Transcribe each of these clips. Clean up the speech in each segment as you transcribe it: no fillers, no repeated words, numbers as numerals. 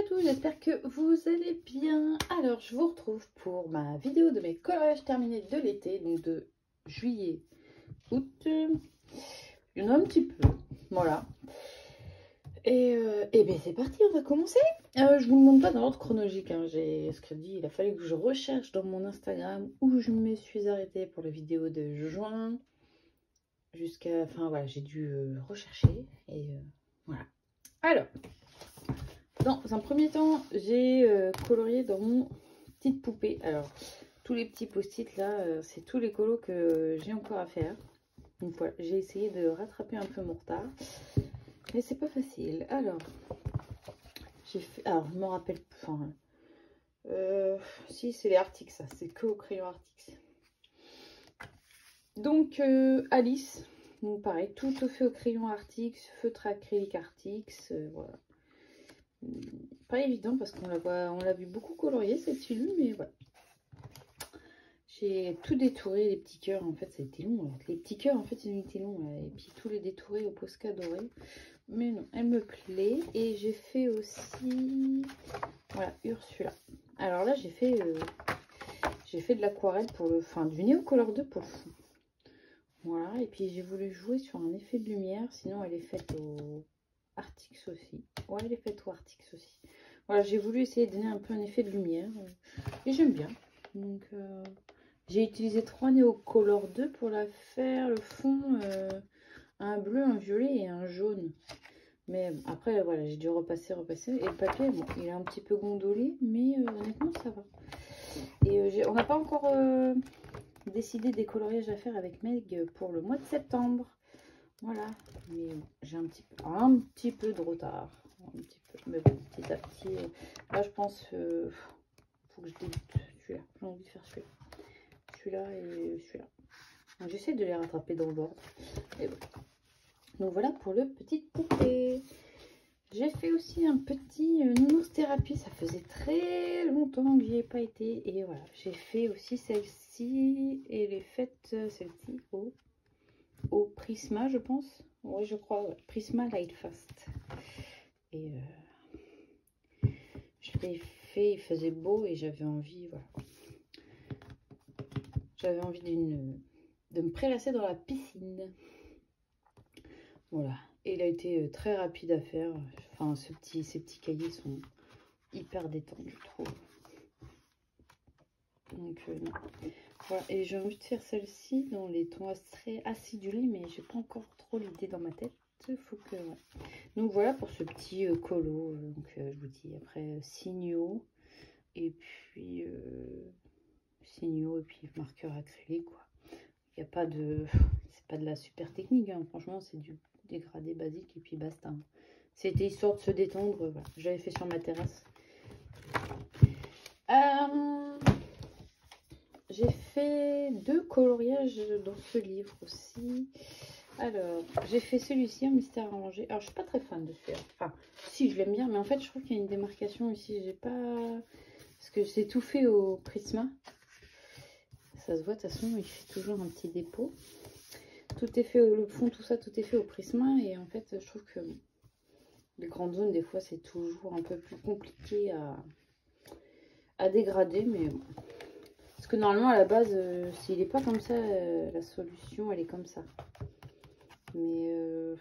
tous, j'espère que vous allez bien. Alors, je vous retrouve pour ma vidéo de mes coloriages terminés de l'été, donc de juillet, août. Il y en a un petit peu, voilà. Et bien c'est parti, on va commencer. Je vous le montre pas dans l'ordre chronologique, hein. Ce que dit, il a fallu que je recherche dans mon Instagram où je me suis arrêtée pour la vidéo de juin. Jusqu'à, enfin voilà, j'ai dû rechercher et voilà. Alors, dans un premier temps, j'ai colorié dans mon petite poupée. Alors, tous les petits post-it là, c'est tous les colos que j'ai encore à faire. Donc voilà, j'ai essayé de rattraper un peu mon retard. Mais c'est pas facile. Alors, j'ai fait. Alors, je me rappelle. Enfin, si, c'est les Arctics, ça. C'est que au crayon Arctics. Donc, Alice. Donc, pareil, tout fait au crayon Arctics, feutre acrylique Arctics. Voilà. Pas évident parce qu'on l'a vu beaucoup colorier cette fille, mais voilà. J'ai tout détouré, les petits cœurs, en fait ça a été long. Alors, les petits cœurs, en fait ils ont été longs, là. Et puis tous les détourés au Posca doré. Mais non, elle me plaît. Et j'ai fait aussi, voilà, Ursula. Alors là j'ai fait de l'aquarelle pour le, enfin du Neocolor 2 pour le fond. Voilà, et puis j'ai voulu jouer sur un effet de lumière, sinon elle est faite au Arctics aussi. Ouais, elle est faite au Arctics aussi. Voilà, j'ai voulu essayer de donner un peu un effet de lumière. Et j'aime bien. Donc, j'ai utilisé 3 Neocolor 2 pour la faire. Le fond, un bleu, un violet et un jaune. Mais après, voilà, j'ai dû repasser. Et le papier, bon, il est un petit peu gondolé, mais honnêtement, ça va. Et on n'a pas encore décidé des coloriages à faire avec Meg pour le mois de septembre. Voilà, mais j'ai un petit peu de retard. Un petit peu, mais bon, petit à petit. Là, je pense faut que je débute celui-là. J'ai envie de faire celui-là. Celui-là et celui-là. J'essaie de les rattraper dans l'ordre. Et bon. Donc voilà pour le petit poupée. J'ai fait aussi un petit nounours thérapie. Ça faisait très longtemps que j'y ai pas été. Et voilà, j'ai fait aussi celle-ci. Et elle est faite, celle-ci, au Prisma, je pense. Oui, je crois. Ouais. Prisma Lightfast. Et je l'ai fait, il faisait beau et j'avais envie, voilà. J'avais envie de me prélasser dans la piscine. Voilà. Et il a été très rapide à faire. Enfin, ces petits cahiers sont hyper détendus, je trouve. Donc, non. Voilà. Et j'ai envie de faire celle-ci dans les tons acidulés, mais j'ai pas encore trop l'idée dans ma tête. Faut que, ouais. Donc voilà pour ce petit colo. Donc je vous dis après signaux et puis marqueur acrylique, quoi. Il n'y a pas de, c'est pas de la super technique, hein. Franchement c'est du dégradé basique et puis basta. C'était histoire de se détendre. Voilà. J'avais fait sur ma terrasse. J'ai fait 2 coloriages dans ce livre aussi. Alors, j'ai fait celui-ci en mystère arrangé. Alors, je suis pas très fan de celui-là. Enfin, si, je l'aime bien, mais en fait, je trouve qu'il y a une démarcation ici. J'ai pas... Parce que c'est tout fait au Prisma. Ça se voit, de toute façon, il fait toujours un petit dépôt. Tout est fait, le fond, tout ça, tout est fait au Prisma. Et en fait, je trouve que les grandes zones, des fois, c'est toujours un peu plus compliqué à dégrader. Mais bon. Parce que normalement, à la base, s'il n'est pas comme ça, la solution, elle est comme ça. Mais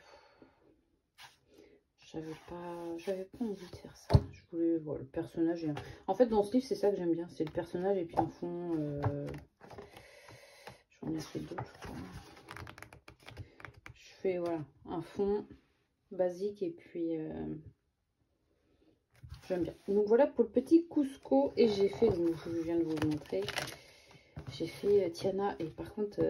j'avais pas envie de faire ça. Je voulais, voilà, le personnage. En fait, dans ce livre, c'est ça que j'aime bien. C'est le personnage et puis en fond, j'en ai fait d'autres, je crois. Je fais, voilà, un fond basique et puis j'aime bien. Donc voilà pour le petit Cusco. Et j'ai fait, donc je viens de vous le montrer. J'ai fait Tiana et par contre,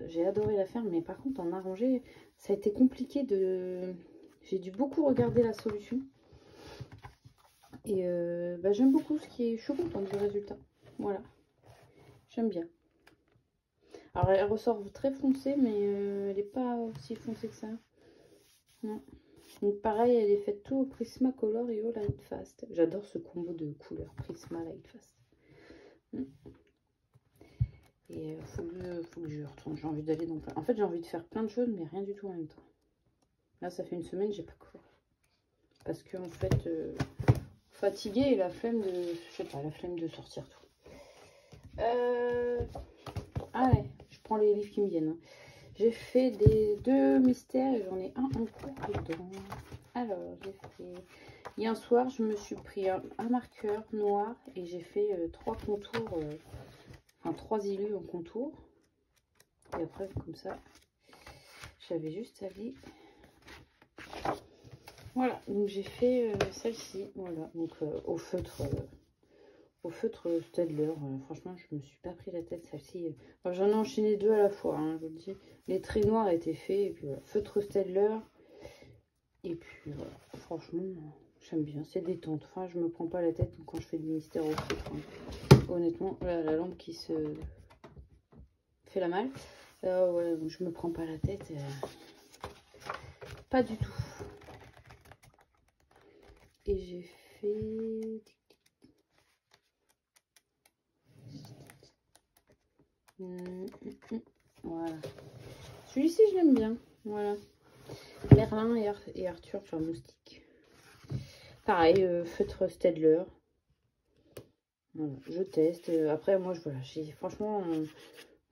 j'ai adoré la faire. Mais par contre, en arrangé, ça a été compliqué de... J'ai dû beaucoup regarder la solution. Et j'aime beaucoup ce qui est... Je suis contente du résultat. Voilà. J'aime bien. Alors, elle ressort très foncée, mais elle n'est pas aussi foncée que ça. Non. Donc, pareil, elle est faite tout au Prisma Color et au Lightfast. J'adore ce combo de couleurs Prisma Lightfast. Et faut que je retourne. J'ai envie d'aller dans plein... En fait, j'ai envie de faire plein de choses, mais rien du tout en même temps. Là, ça fait une semaine, j'ai pas coloré. Parce que, en fait... fatiguée et la flemme de... Je sais pas, la flemme de sortir tout. Ah ouais, je prends les livres qui me viennent. Hein. J'ai fait deux mystères et j'en ai un en cours dedans. Alors, j'ai fait... Il y a un soir, je me suis pris un marqueur noir et j'ai fait 3 contours, enfin 3 illus en contour. Et après, comme ça, j'avais juste à aller... Voilà, donc j'ai fait celle-ci, voilà, donc au feutre Staedtler. Franchement, je me suis pas pris la tête, celle-ci. Enfin, j'en ai enchaîné 2 à la fois, hein, je vous le dis. Les traits noirs étaient faits, et puis voilà, feutre Staedtler. Et puis voilà, franchement, j'aime bien, c'est détente. Enfin, je me prends pas la tête quand je fais des mystères au feutre. Hein. Honnêtement, là, la lampe qui se fait la malle. Voilà, donc je me prends pas la tête. Pas du tout. Et j'ai fait... Voilà. Celui-ci, je l'aime bien. Voilà. Merlin et Arthur, enfin moustique. Pareil, feutre Staedtler. Voilà, je teste. Après, moi, voilà, franchement,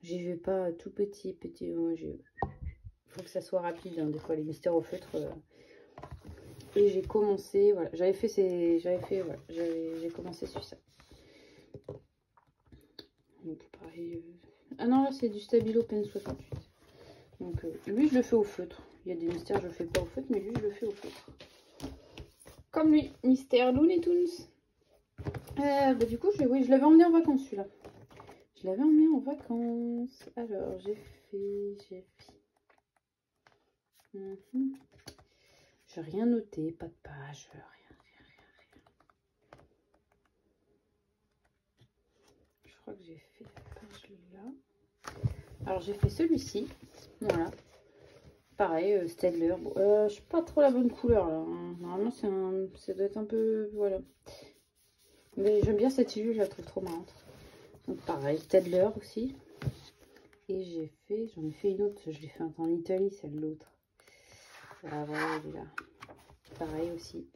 j'y vais pas tout petit. Il faut que ça soit rapide, hein, des fois, les mystères au feutre. Et j'ai commencé, voilà, j'ai commencé sur ça. Donc, pareil. Ah non, là, c'est du Stabilo Pen 68. Donc, lui, je le fais au feutre. Il y a des mystères, je le fais pas au feutre, mais lui, je le fais au feutre. Comme lui, mystère Looney Tunes. Bah, du coup, oui, je l'avais emmené en vacances, celui-là. Je l'avais emmené en vacances. Alors, j'ai fait... J'ai rien noté, pas de page, rien. Je crois que j'ai fait la page là. Alors, j'ai fait celui-ci. Voilà. Pareil, Staedtler. Bon, je suis pas trop la bonne couleur là. Hein. Normalement, ça doit être un peu... Voilà. Mais j'aime bien cette illustration, je la trouve trop marrante. Donc pareil, Staedtler aussi. Et j'en ai fait une autre, je l'ai fait en Italie, celle de l'autre. Voilà, elle est là. Pareil aussi,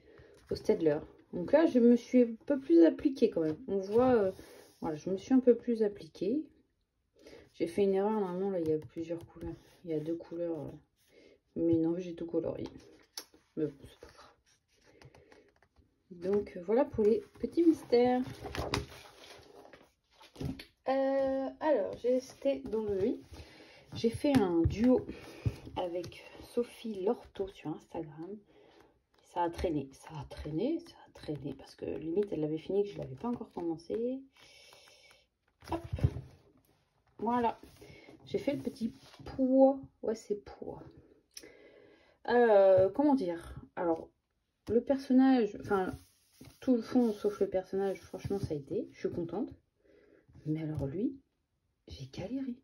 au Staedtler. Donc là, je me suis un peu plus appliquée quand même. On voit, voilà, je me suis un peu plus appliquée. J'ai fait une erreur, normalement, là, il y a plusieurs couleurs. Il y a 2 couleurs, mais non, j'ai tout colorié. Mais bon, c'est pas grave. Donc voilà pour les petits mystères. Alors, j'ai testé dans le lit. J'ai fait un duo avec Sophie Lorto sur Instagram. Ça a traîné, parce que limite elle l'avait fini, que je l'avais pas encore commencé. Hop, voilà. J'ai fait le petit poids. Ouais, c'est poids. Comment dire? Alors, le personnage, enfin, tout le fond sauf le personnage, franchement, ça a été. Je suis contente. Mais alors lui, j'ai galéré.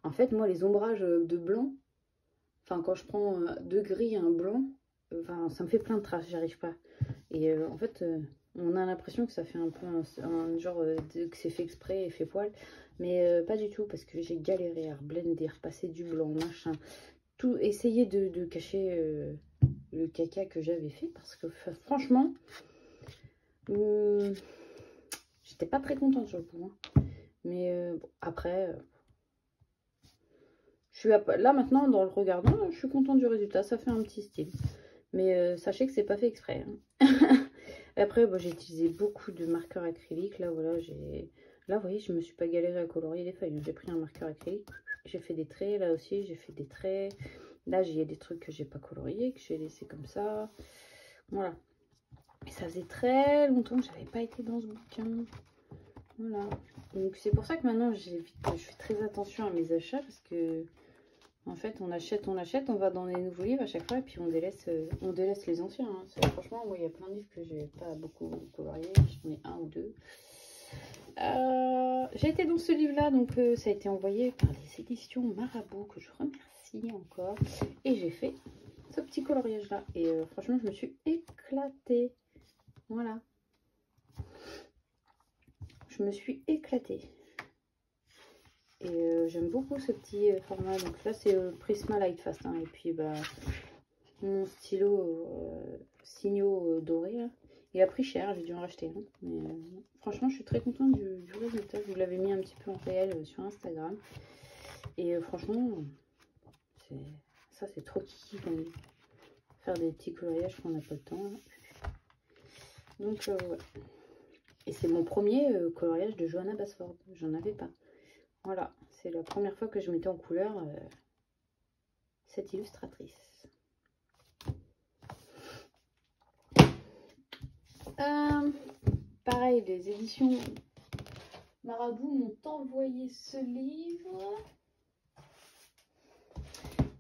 En fait, moi, les ombrages de blanc, enfin, quand je prends 2 gris et un blanc, enfin, ça me fait plein de traces, j'arrive pas. Et en fait, on a l'impression que ça fait un peu un genre que c'est fait exprès et fait poil. Mais pas du tout, parce que j'ai galéré à blender, repasser du blanc, machin. Tout, essayer de cacher le caca que j'avais fait. Parce que franchement, j'étais pas très contente sur le coup. Hein. Mais bon, après... là maintenant, dans le regardant, je suis contente du résultat. Ça fait un petit style. Mais sachez que c'est pas fait exprès. Hein. Après, bon, j'ai utilisé beaucoup de marqueurs acryliques. Là, voilà, là, vous voyez, je me suis pas galéré à colorier les feuilles. J'ai pris un marqueur acrylique. J'ai fait des traits. Là aussi, j'ai fait des traits. Là, il y a des trucs que j'ai pas coloriés, que j'ai laissé comme ça. Voilà. Et ça faisait très longtemps que j'avais pas été dans ce bouquin. Voilà. Donc, c'est pour ça que maintenant, je fais très attention à mes achats parce que... En fait, on achète, on va dans les nouveaux livres à chaque fois et puis on délaisse les anciens. Hein. Franchement, moi, il y a plein de livres que j'ai pas beaucoup coloriés. J'en ai 1 ou 2. J'ai été dans ce livre-là, donc ça a été envoyé par les éditions Marabout, que je remercie encore. Et j'ai fait ce petit coloriage-là. Et franchement, je me suis éclatée. Voilà. Je me suis éclatée. Et j'aime beaucoup ce petit format. Donc là, c'est Prisma Lightfast. Hein. Et puis, bah, mon stylo signaux doré. Là. Il a pris cher, j'ai dû en racheter un. Mais franchement, je suis très contente du résultat. Je vous l'avais mis un petit peu en réel sur Instagram. Et franchement, ça c'est trop kiki comme faire des petits coloriages qu'on n'a pas le temps. Là. Donc ouais. Et c'est mon premier coloriage de Johanna Basford. J'en avais pas. Voilà, c'est la première fois que je mettais en couleur cette illustratrice. Pareil, les éditions Marabout m'ont envoyé ce livre.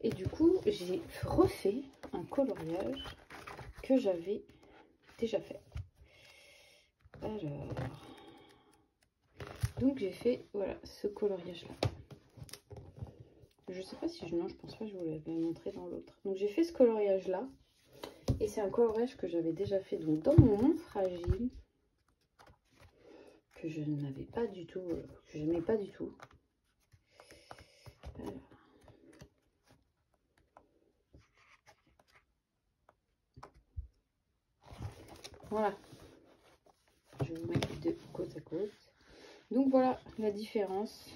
Et du coup, j'ai refait un coloriage que j'avais déjà fait. Alors, donc j'ai fait, voilà, ce coloriage-là. Je sais pas si non, je pense pas que je vous l'avais montré dans l'autre. Donc j'ai fait ce coloriage-là. Et c'est un coloriage que j'avais déjà fait donc dans mon monde fragile. Que je n'avais pas du tout, que je n'aimais pas du tout. Alors. Voilà. Je vais vous mettre les deux côte à côte. Donc voilà la différence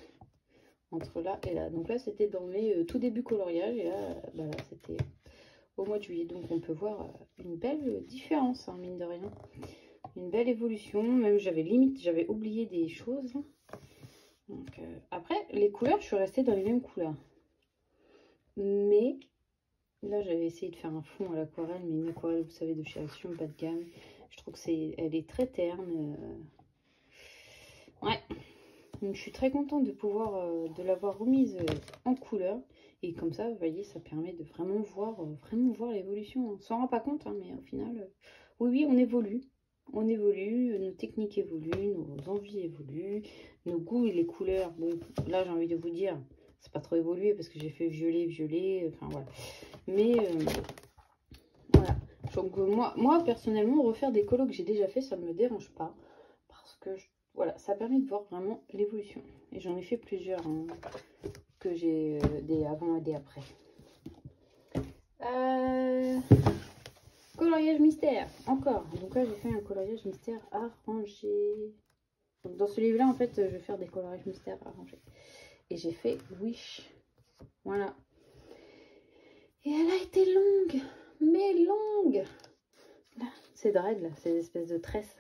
entre là et là. Donc là c'était dans mes tout début coloriage et là, bah là c'était au mois de juillet. Donc on peut voir une belle différence, hein, mine de rien. Une belle évolution. Même j'avais oublié des choses. Donc après les couleurs, je suis restée dans les mêmes couleurs. Mais là j'avais essayé de faire un fond à l'aquarelle, mais une aquarelle, vous savez, de chez Action, bas de gamme. Je trouve que elle est très terne. Ouais. Donc je suis très contente de pouvoir de l'avoir remise en couleur. Et comme ça, vous voyez, ça permet de vraiment voir l'évolution. On s'en rend pas compte, hein, mais au final, oui, on évolue. On évolue, nos techniques évoluent, nos envies évoluent, nos goûts et les couleurs. Bon, là, j'ai envie de vous dire, c'est pas trop évolué parce que j'ai fait violet, enfin voilà. Mais voilà. Donc moi, personnellement, refaire des colos que j'ai déjà fait, ça ne me dérange pas. Parce que, voilà, ça permet de voir vraiment l'évolution. Et j'en ai fait plusieurs, hein, que j'ai des avant et des après. Coloriage mystère, encore. Donc là, j'ai fait un coloriage mystère arrangé. Donc dans ce livre-là, en fait, je vais faire des coloriages mystères arrangés. Et j'ai fait Wish. Voilà. Et elle a été longue, mais longue. Là, c'est dread, là, ces espèces de tresses.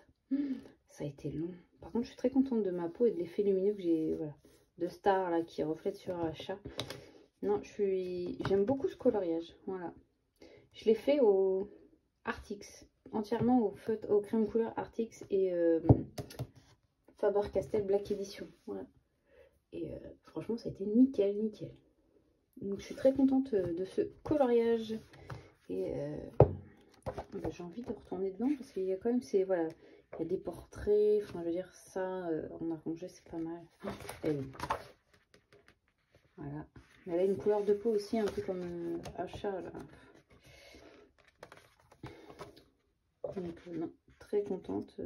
Ça a été long. Par contre, je suis très contente de ma peau et de l'effet lumineux que j'ai, voilà, de star là qui reflète sur un chat. Non, j'aime beaucoup ce coloriage. Voilà. Je l'ai fait au Artix, entièrement au crème couleur Artix et Faber-Castell Black Edition. Voilà. Et franchement, ça a été nickel, nickel. Donc, je suis très contente de ce coloriage. Et bah, j'ai envie de retourner dedans parce qu'il y a quand même voilà, il y a des portraits. Enfin, je veux dire, ça en arrangé, c'est pas mal. Et voilà. Elle a une couleur de peau aussi un peu comme Achat là. Donc non, très contente.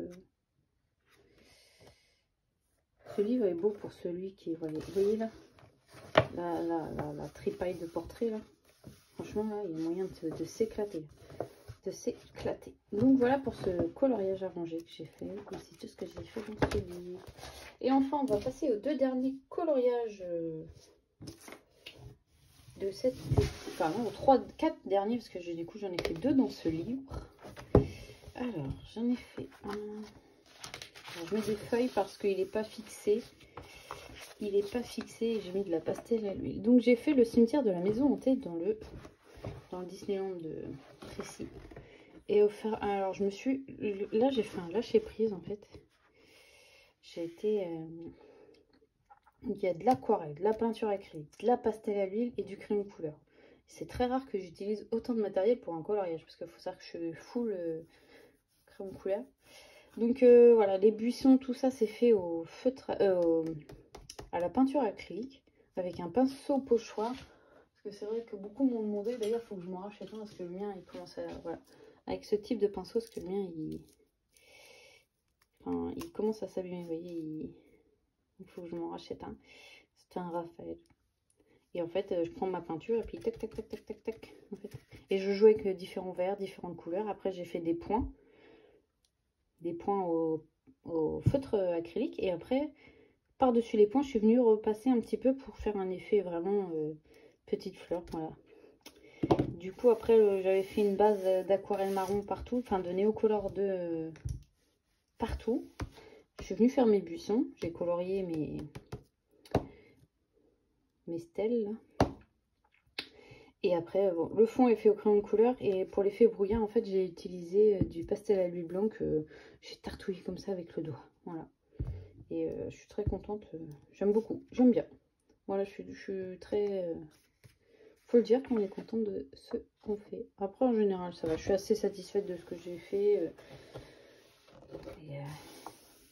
Ce livre est beau pour celui qui est, vous voyez là, la tripaille de portrait là. Franchement là, il y a moyen de s'éclater. Donc voilà pour ce coloriage arrangé que j'ai fait. C'est tout ce que j'ai fait dans ce livre. Et enfin, on va passer aux deux derniers coloriages de cette... Enfin non, aux 4 derniers parce que du coup j'en ai fait 2 dans ce livre. Alors, j'en ai fait un... Alors, je mets des feuilles parce qu'il n'est pas fixé. Il n'est pas fixé et j'ai mis de la pastel à l'huile. Donc, j'ai fait le cimetière de la maison hantée dans le Disneyland de Tracy. Et alors, je me suis... Là, j'ai fait un lâcher-prise, en fait. J'ai été... Il y a de l'aquarelle, de la peinture acrylique, de la pastel à l'huile et du crème couleur. C'est très rare que j'utilise autant de matériel pour un coloriage. Parce qu'il faut savoir que je suis full crème couleur. Donc voilà, les buissons, tout ça c'est fait au feutre, à la peinture acrylique avec un pinceau pochoir. Parce que c'est vrai que beaucoup m'ont demandé, d'ailleurs il faut que je m'en rachète un parce que le mien il commence à... Voilà, avec ce type de pinceau, parce que le mien il commence à s'abîmer, vous voyez, il faut que je m'en rachète un. C'est un Raphaël. Et en fait, je prends ma peinture et puis tac, tac, tac, tac, tac, tac. En fait. Et je joue avec différents verres, différentes couleurs. Après j'ai fait des points. des points au feutre acrylique. Et après, par-dessus les points, je suis venue repasser un petit peu pour faire un effet vraiment petite fleur. Voilà. Du coup, après, j'avais fait une base d'aquarelle marron partout, enfin de néocolore de partout. Je suis venue faire mes buissons. J'ai colorié mes stèles. Là. Et après, bon, le fond est fait au crayon de couleur. Et pour l'effet brouillard, en fait, j'ai utilisé du pastel à l'huile blanc que j'ai tartouillé comme ça avec le doigt. Voilà. Et je suis très contente. J'aime beaucoup. J'aime bien. Voilà, je suis très... faut le dire qu'on est content de ce qu'on fait. Après, en général, ça va. Je suis assez satisfaite de ce que j'ai fait.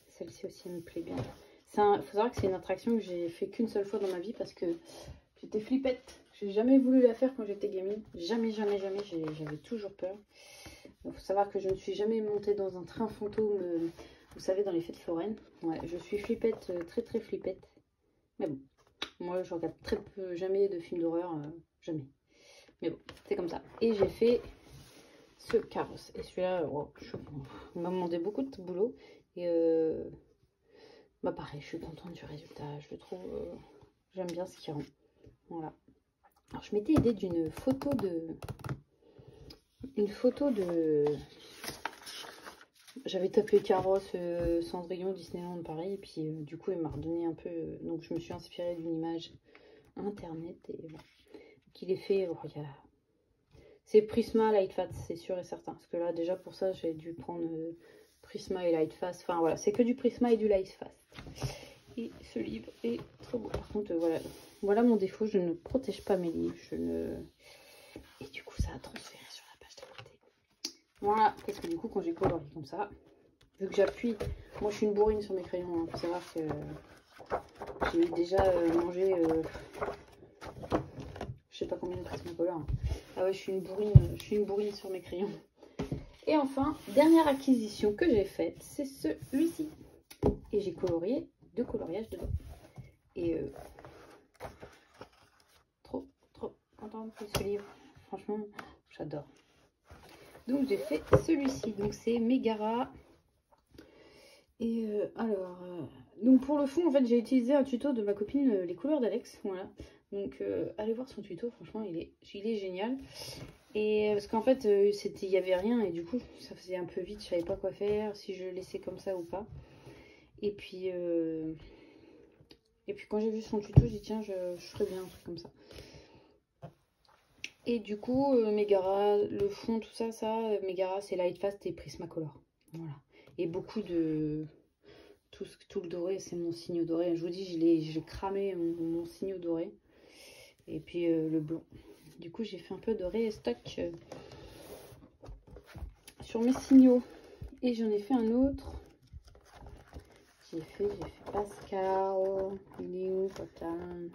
Celle-ci aussi me plaît bien. Il faut savoir que c'est une attraction que j'ai fait qu'une seule fois dans ma vie parce que j'étais flippette. J'ai jamais voulu la faire quand j'étais gamine. Jamais, jamais, jamais. J'avais toujours peur. Il faut savoir que je ne suis jamais montée dans un train fantôme, vous savez, dans les fêtes foraines. Ouais, je suis flippette, très, très flippette. Mais bon, moi, je regarde très peu, jamais de films d'horreur. Jamais. Mais bon, c'est comme ça. Et j'ai fait ce carrosse. Et celui-là, oh, il m'a demandé beaucoup de boulot. Et bah pareil, je suis contente du résultat. Je le trouve, j'aime bien ce qu'il rend. Voilà. Alors, je m'étais aidée d'une photo de... J'avais tapé carrosse Cendrillon Disneyland Paris. Et puis, du coup, il m'a redonné un peu... donc, je me suis inspirée d'une image internet. Et voilà. Qu'il est fait... Oh, il y a... C'est Prisma Lightfast, c'est sûr et certain. Parce que là, déjà, pour ça, j'ai dû prendre Prisma et Lightfast. Enfin, voilà, c'est que du Prisma et du Lightfast. Et ce livre est trop beau. Par contre, voilà mon défaut, je ne protège pas mes livres. Et du coup, ça a transféré sur la page d'à côté. Voilà, parce que du coup, quand j'ai coloré comme ça, vu que j'appuie, moi je suis une bourrine sur mes crayons. Il faut savoir que j'ai déjà mangé, je sais pas combien de Prismacolor. Hein. Ah ouais, je suis une bourrine sur mes crayons. Et enfin, dernière acquisition que j'ai faite, c'est celui-ci. Et j'ai colorié 2 coloriages dedans. Et trop contente de ce livre. Franchement, j'adore. Donc j'ai fait celui-ci. Donc c'est Megara. Et donc pour le fond, en fait, j'ai utilisé un tuto de ma copine, les couleurs d'Alex. Voilà. Donc allez voir son tuto. Franchement, il est génial. Et parce qu'en fait, il y avait rien et du coup, ça faisait un peu vite. Je savais pas quoi faire, si je le laissais comme ça ou pas. Et puis quand j'ai vu son tuto, j'ai dit tiens, je ferais bien un truc comme ça. Et du coup, Megara, le fond, tout ça, Megara, c'est Lightfast et Prismacolor. Voilà. Et beaucoup de... Tout le doré, c'est mon signe doré. Je vous dis, j'ai cramé mon signe doré. Et puis le blanc. Du coup, j'ai fait un peu doré et stock sur mes signaux. Et j'en ai fait un autre. J'ai fait Pascal. Il est où, Pascal?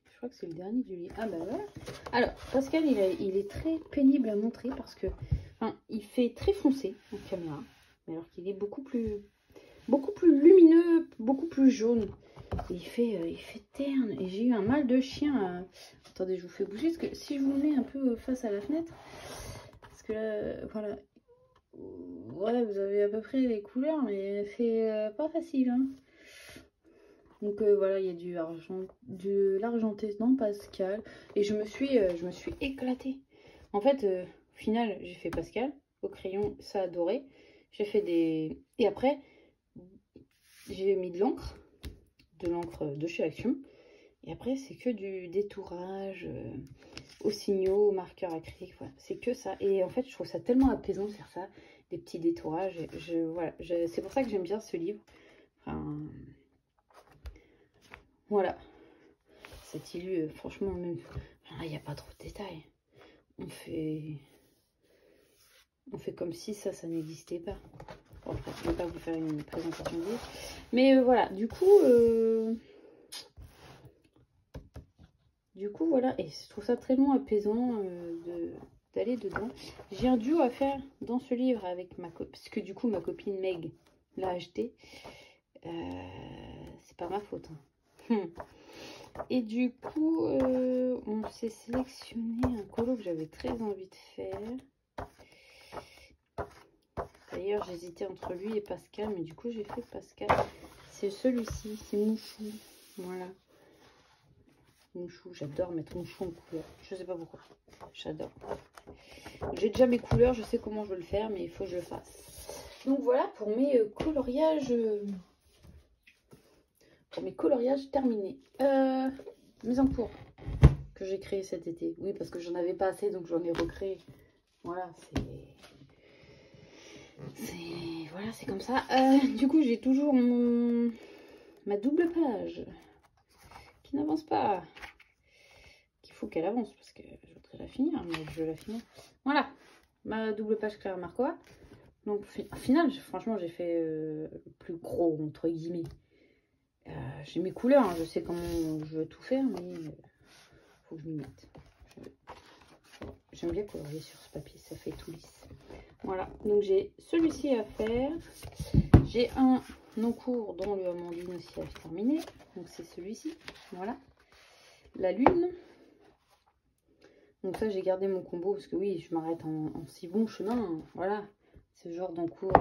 Je crois que c'est le dernier du livre. Ah bah voilà. Alors, Pascal, il est très pénible à montrer parce que il fait très foncé en caméra. Mais alors qu'il est beaucoup plus lumineux, beaucoup plus jaune. Et il fait terne. Et j'ai eu un mal de chien. Attendez, je vous fais bouger. Parce que si je vous mets un peu face à la fenêtre, parce que là, voilà. Ouais, vous avez à peu près les couleurs, mais c'est pas facile. Hein. Donc voilà, il y a de l'argenté dans Pascal. Et je me suis éclatée. En fait, au final, j'ai fait Pascal au crayon, ça a doré. J'ai fait des... Et après, j'ai mis de l'encre de chez Action. Et après, c'est que du détourage aux signaux, aux marqueurs acryliques. Voilà. C'est que ça. Et en fait, je trouve ça tellement apaisant de faire ça. Des petits détourages. Voilà. C'est pour ça que j'aime bien ce livre. Enfin... Voilà. Cet illu, franchement, même... il n'y a pas trop de détails. On fait comme si ça n'existait pas. Bon, je ne vais pas vous faire une présentation de livre. Mais voilà, du coup, voilà. Et je trouve ça tellement apaisant d'aller dedans. J'ai un duo à faire dans ce livre avec ma copine. Parce que du coup, ma copine Meg l'a acheté. C'est pas ma faute. Hein. Et du coup, on s'est sélectionné un colo que j'avais très envie de faire. D'ailleurs, j'hésitais entre lui et Pascal, mais du coup, j'ai fait Pascal. C'est celui-ci, c'est Mouchou. Voilà. Mouchou, j'adore mettre Mouchou en couleur. Je sais pas pourquoi. J'adore. J'ai déjà mes couleurs, je sais comment je veux le faire, mais il faut que je le fasse. Donc voilà pour mes coloriages. Pour mes coloriages terminés. Mise en cours que j'ai créé cet été. Oui, parce que j'en avais pas assez, donc j'en ai recréé. Voilà, voilà, c'est comme ça. Du coup, j'ai toujours ma double page qui n'avance pas. Qu'il faut qu'elle avance parce que je voudrais la finir, mais je veux la finir. Voilà, ma double page Clara Markova. Donc, au final, franchement, j'ai fait le plus gros, entre guillemets. J'ai mes couleurs, hein, je sais comment je veux tout faire, mais faut que je m'y mette. J'aime bien colorier sur ce papier, ça fait tout lisse. Voilà, donc j'ai celui-ci à faire. J'ai un en cours dont le Amandine aussi a terminé. Donc c'est celui-ci, voilà. La lune. Donc ça, j'ai gardé mon combo parce que oui, je m'arrête en si bon chemin. Voilà, ce genre d'encours.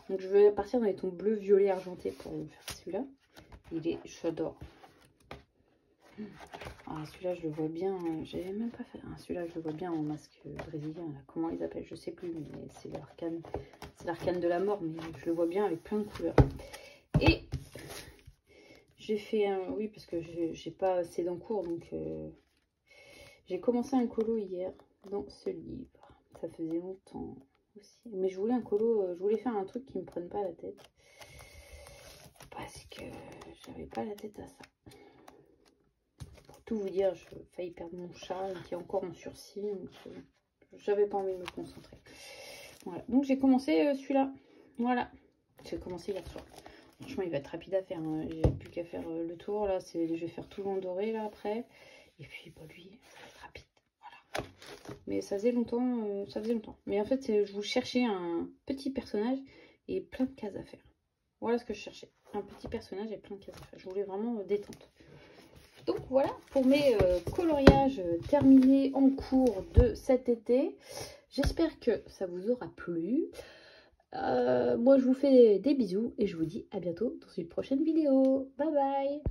Donc je vais partir dans les tons bleu, violet, argenté pour faire celui-là. J'adore. Ah, celui-là, je le vois bien. J'avais même pas fait. Ah, celui-là, je le vois bien en masque brésilien. Là. Comment ils appellent? Je sais plus, mais c'est l'arcane. C'est l'arcane de la mort, mais je le vois bien avec plein de couleurs. Et j'ai fait un. Oui, parce que j'ai pas assez d'encours, donc j'ai commencé un colo hier dans ce livre. Ça faisait longtemps aussi. Mais je voulais un colo. Je voulais faire un truc qui me prenne pas la tête. Parce que j'avais pas la tête à ça. Tout vous dire, j'ai failli perdre mon chat qui est encore en sursis, donc j'avais pas envie de me concentrer. Voilà, donc j'ai commencé celui-là. Voilà, j'ai commencé hier soir. Franchement, il va être rapide à faire. Hein. J'ai plus qu'à faire le tour là. Je vais faire tout en doré là après. Et puis bah, lui, ça va être rapide. Voilà. Mais ça faisait longtemps. Ça faisait longtemps. Mais en fait, je vous cherchais un petit personnage et plein de cases à faire. Voilà ce que je cherchais. Un petit personnage et plein de cases à faire. Je voulais vraiment détente. Donc voilà pour mes coloriages terminés en cours de cet été. J'espère que ça vous aura plu. Moi je vous fais des bisous et je vous dis à bientôt dans une prochaine vidéo. Bye bye!